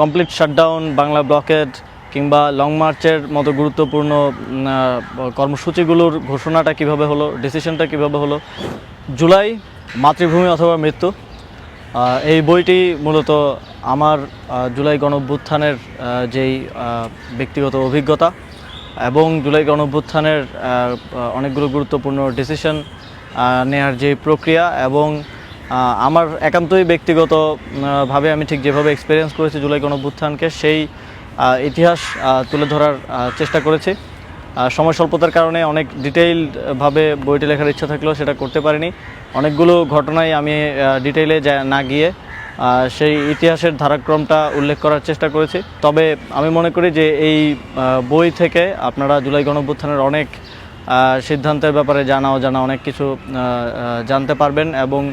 Complete shutdown, Bangla blocked কিংবা long মার্চের মতো গুরুত্বপূর্ণ কর্মসূচিগুলোর ঘোষণাটা কিভাবে হলো, ডিসিশনটা কিভাবে হলো। জুলাই, মাতৃভূমি অথবা মৃত্যু, এই বইটি মূলত আমার জুলাই গণঅভ্যুত্থানের যেই ব্যক্তিগত অভিজ্ঞতা এবং জুলাই গণঅভ্যুত্থানের অনেকগুলো গুরুত্বপূর্ণ ডিসিশন নেয়ার যে প্রক্রিয়া এবং আমার একান্তই ব্যক্তিগতভাবে আমি ঠিক যেভাবে এক্সপিরিয়েন্স করেছি জুলাই গণঅভ্যুত্থানকে, সেই ইতিহাস তুলে ধরার চেষ্টা করেছি। সময় স্বল্পতার কারণে অনেক ডিটেইলডভাবে বইটি লেখার ইচ্ছা থাকলেও সেটা করতে পারিনি। অনেকগুলো ঘটনায় আমি ডিটেইলে না গিয়ে সেই ইতিহাসের ধারাক্রমটা উল্লেখ করার চেষ্টা করেছি। তবে আমি মনে করি যে এই বই থেকে আপনারা জুলাই গণঅভ্যুত্থানের অনেক সিদ্ধান্তের ব্যাপারে জানা অনেক কিছু জানতে পারবেন এবং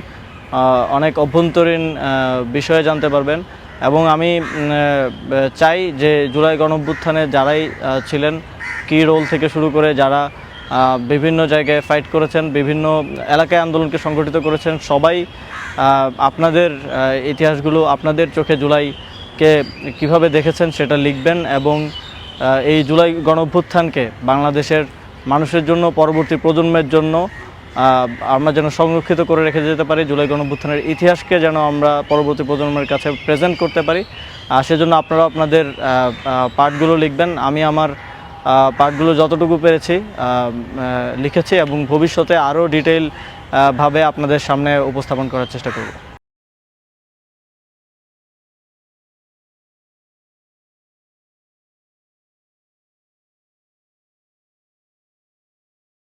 অনেক অভ্যন্তরীণ বিষয়ে জানতে পারবেন। এবং আমি চাই যে জুলাই গণঅভ্যুত্থানে যারাই ছিলেন, কি রোল থেকে শুরু করে যারা বিভিন্ন জায়গায় ফাইট করেছেন, বিভিন্ন এলাকায় আন্দোলনকে সংগঠিত করেছেন, সবাই আপনাদের ইতিহাসগুলো আপনাদের চোখে জুলাইকে কিভাবে দেখেছেন সেটা লিখবেন এবং এই জুলাই গণঅভ্যুত্থানকে বাংলাদেশের মানুষের জন্য, পরবর্তী প্রজন্মের জন্য আমরা যেন সংরক্ষিত করে রেখে যেতে পারি। জুলাই গণঅভ্যুত্থানের ইতিহাসকে যেন আমরা পরবর্তী প্রজন্মের কাছে প্রেজেন্ট করতে পারি, সেজন্য আপনারা আপনাদের পার্টগুলো লিখবেন। আমি আমার পার্টগুলো যতটুকু পেরেছি লিখেছি এবং ভবিষ্যতে আরও ডিটেইলভাবে আপনাদের সামনে উপস্থাপন করার চেষ্টা করব।